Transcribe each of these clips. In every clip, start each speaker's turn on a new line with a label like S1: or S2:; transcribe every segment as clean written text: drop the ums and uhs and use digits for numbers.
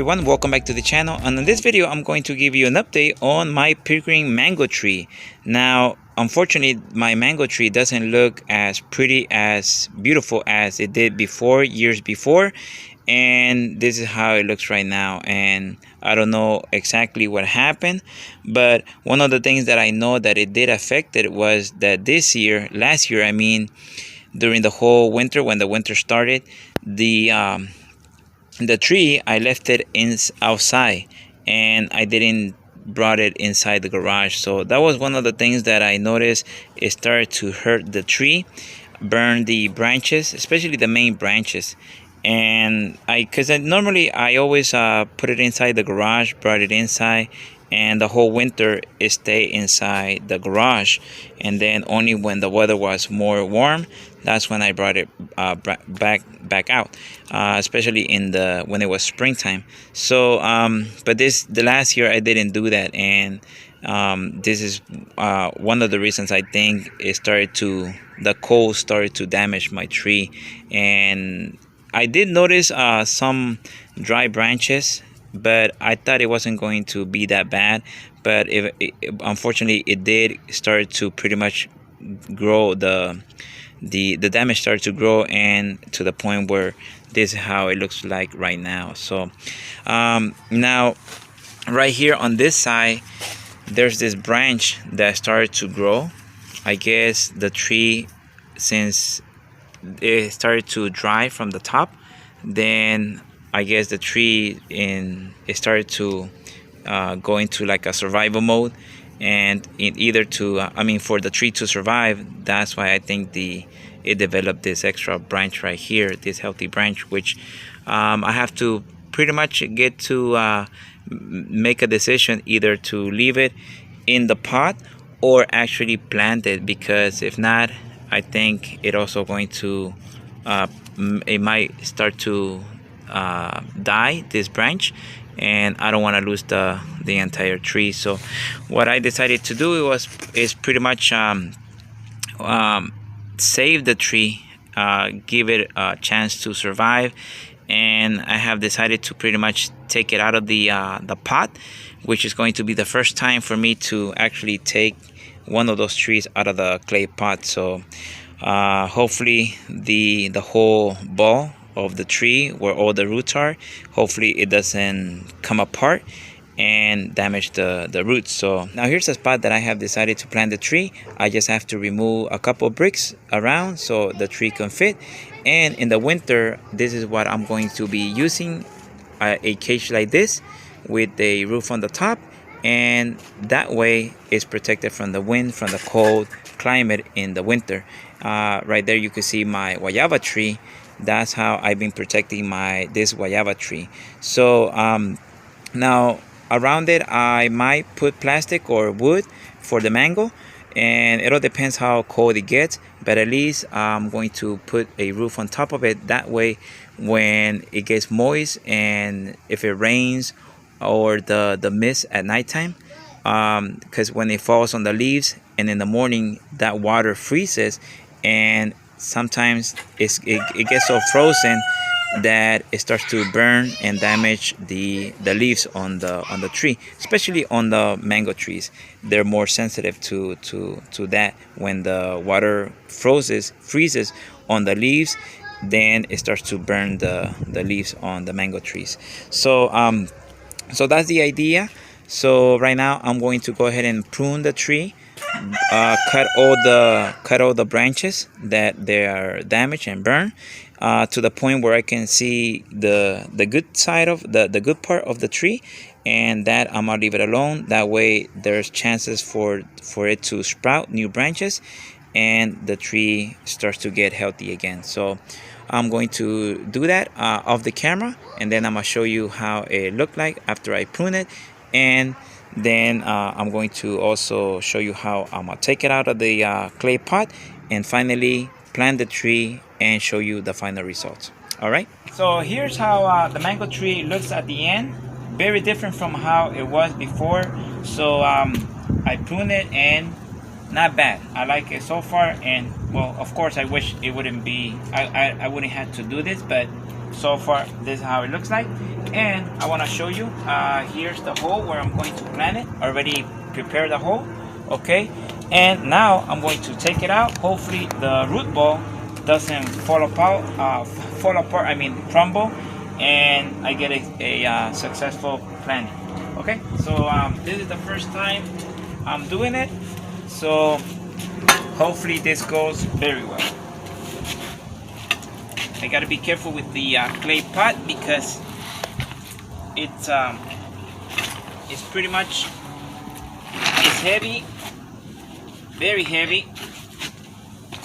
S1: everyone, welcome back to the channel, and in this video I'm going to give you an update on my Pickering mango tree. Now unfortunately my mango tree doesn't look as pretty, as beautiful as it did before, years before, and this is how it looks right now. And I don't know exactly what happened, but one of the things that I know that it did affect it was that last year I mean, during the whole winter, when the winter started, the tree, I left it outside and I didn't brought it inside the garage. So that was one of the things that I noticed. It started to hurt the tree, burn the branches, especially the main branches. And because normally I always put it inside the garage, brought it inside, and the whole winter it stayed inside the garage. And then only when the weather was more warm, that's when I brought it back out, especially when it was springtime. So but the last year I didn't do that, and this is one of the reasons I think the cold started to damage my tree. And I did notice some dry branches, but I thought it wasn't going to be that bad. But unfortunately it did start to pretty much grow. The damage started to grow, and to the point where this is how it looks like right now. So now right here on this side, there's this branch that started to grow. I guess the tree, since it started to dry from the top, then I guess the tree it started to go into like a survival mode, and for the tree to survive, that's why I think it developed this extra branch right here, this healthy branch, which I have to pretty much get to make a decision either to leave it in the pot or actually plant it, because if not, I think it also going to it might start to die, this branch, and I don't want to lose the entire tree. So what I decided to do is pretty much save the tree, give it a chance to survive. And I have decided to pretty much take it out of the pot, which is going to be the first time for me to actually take one of those trees out of the clay pot. So hopefully the whole ball of the tree, where all the roots are, hopefully it doesn't come apart and damage the roots. So now here's the spot that I have decided to plant the tree. I just have to remove a couple bricks around so the tree can fit. And in the winter, this is what I'm going to be using, a cage like this with a roof on the top, and that way it's protected from the wind, from the cold climate in the winter. Right there you can see my guayaba tree. That's how I've been protecting this guayaba tree. So now around it I might put plastic or wood for the mango, and it all depends how cold it gets, but at least I'm going to put a roof on top of it. That way when it gets moist, and if it rains or the mist at nighttime, because when it falls on the leaves and in the morning, that water freezes, and sometimes it gets so frozen that it starts to burn and damage the leaves on the tree, especially on the mango trees. They're more sensitive to that. When the water freezes on the leaves, then it starts to burn the leaves on the mango trees. So so that's the idea. So right now I'm going to go ahead and prune the tree, cut all the branches that they are damaged and burned, to the point where I can see the good side of the good part of the tree, and that I'm gonna leave it alone. That way there's chances for it to sprout new branches, and the tree starts to get healthy again. So I'm going to do that off the camera, and then I'm gonna show you how it looked like after I prune it. And then I'm going to also show you how I'm gonna take it out of the clay pot, and finally plant the tree and show you the final results. All right, so here's how the mango tree looks at the end. Very different from how it was before. So I pruned it, and not bad. I like it so far. And well, of course I wish it wouldn't be, I wouldn't have to do this, but so far this is how it looks like. And I want to show you, here's the hole where I'm going to plant it. Already prepared the hole. Okay, and now I'm going to take it out. Hopefully the root ball doesn't fall apart, I mean crumble, and I get a successful planting. Okay, so this is the first time I'm doing it, so hopefully this goes very well. I gotta be careful with the clay pot because it's pretty much, it's heavy, very heavy,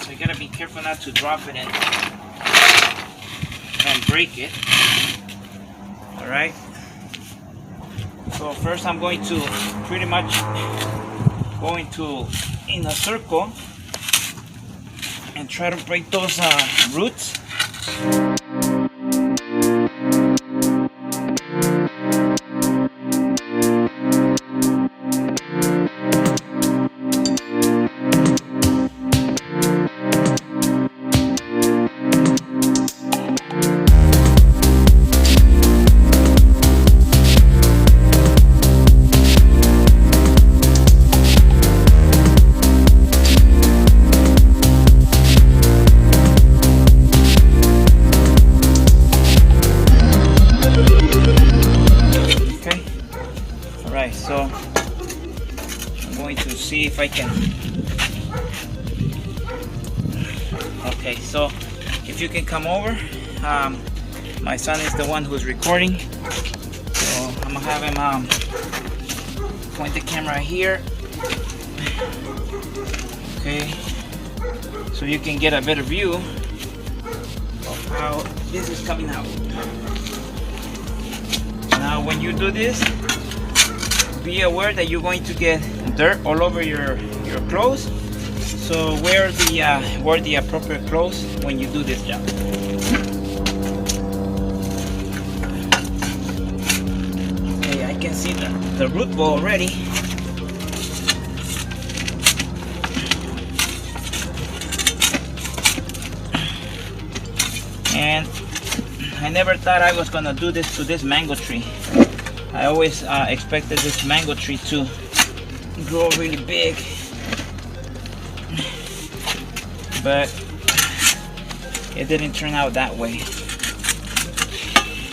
S1: so you gotta be careful not to drop it and break it. All right, so first I'm going to pretty much in a circle and try to break those roots. So I'm going to see if I can. Okay, so if you can come over, my son is the one who's recording, so I'm gonna have him point the camera here. Okay, so you can get a better view of how this is coming out. Now when you do this, be aware that you're going to get dirt all over your clothes, so wear the appropriate clothes when you do this job. Okay, I can see the root ball already. And I never thought I was gonna do this to this mango tree. I always expected this mango tree to grow really big, but it didn't turn out that way.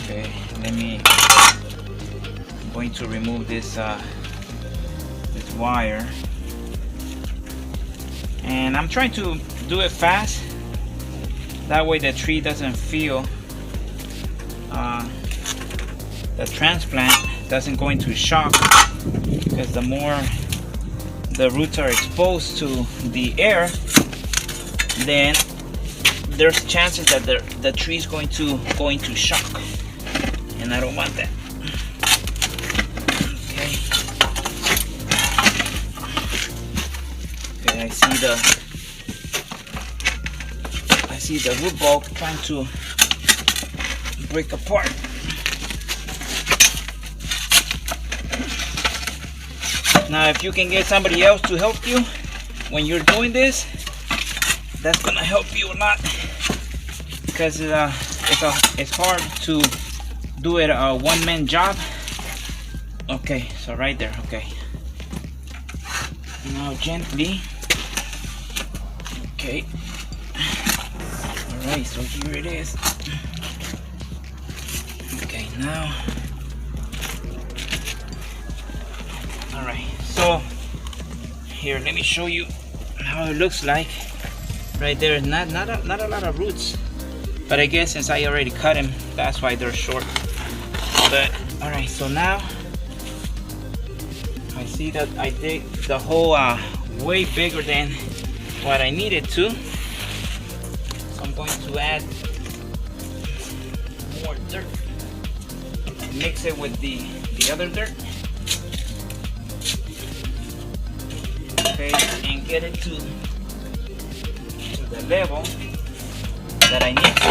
S1: Okay, I'm going to remove this this wire, and I'm trying to do it fast. That way the tree doesn't feel the transplant doesn't go into shock, because the more the roots are exposed to the air, then there's chances that the tree is going to go into shock, and I don't want that. Okay. Okay, I see the root ball trying to break apart. Now if you can get somebody else to help you when you're doing this, that's gonna help you a lot, because it's hard to do it a one-man job. Okay, so right there. Okay, now gently. Okay, all right, so here it is. Okay, now, all right, so here, let me show you how it looks like. Right there, not a lot of roots, but I guess since I already cut them, that's why they're short. But all right, so now I see that I dig the hole way bigger than what I needed to, so I'm going to add more dirt, mix it with the other dirt. Okay, and get it to the level that I need to.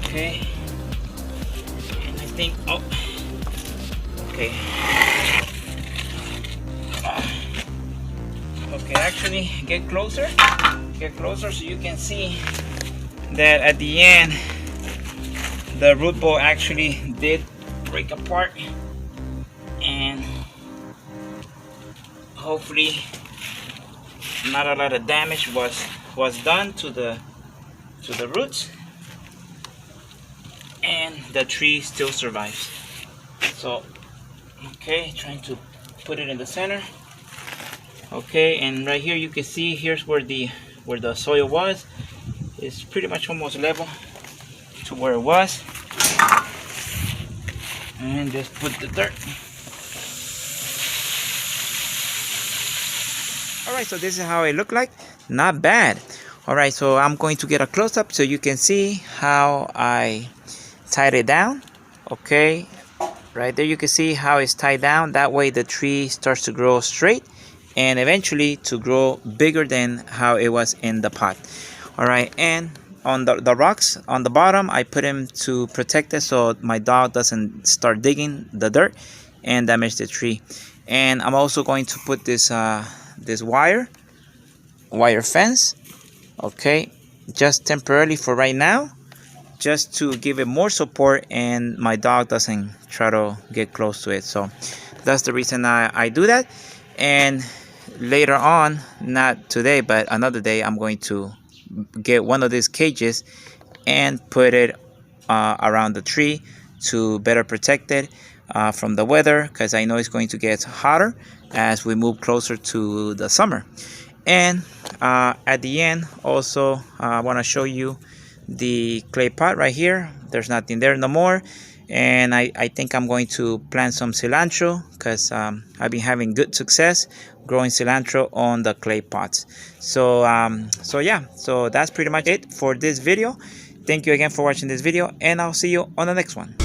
S1: Okay, and I think, oh, okay, Okay, actually get closer so you can see that at the end the root ball actually did break apart, and hopefully not a lot of damage was done to the roots, and the tree still survives. So okay, trying to put it in the center. Okay, and right here you can see here's where the soil was. It's pretty much almost level to where it was. And just put the dirt. Alright, so this is how it looked like. Not bad. Alright, so I'm going to get a close-up so you can see how I tied it down. Okay, right there you can see how it's tied down. That way the tree starts to grow straight and eventually to grow bigger than how it was in the pot. Alright, and on the rocks on the bottom, I put them to protect it so my dog doesn't start digging the dirt and damage the tree. And I'm also going to put this this wire fence, okay, just temporarily for right now, just to give it more support and my dog doesn't try to get close to it. So that's the reason I do that. And later on, not today but another day, I'm going to get one of these cages and put it around the tree to better protect it from the weather, because I know it's going to get hotter as we move closer to the summer. And at the end also I want to show you the clay pot right here. There's nothing there no more, and I think I'm going to plant some cilantro, because I've been having good success growing cilantro on the clay pots. So yeah, so that's pretty much it for this video. Thank you again for watching this video, and I'll see you on the next one.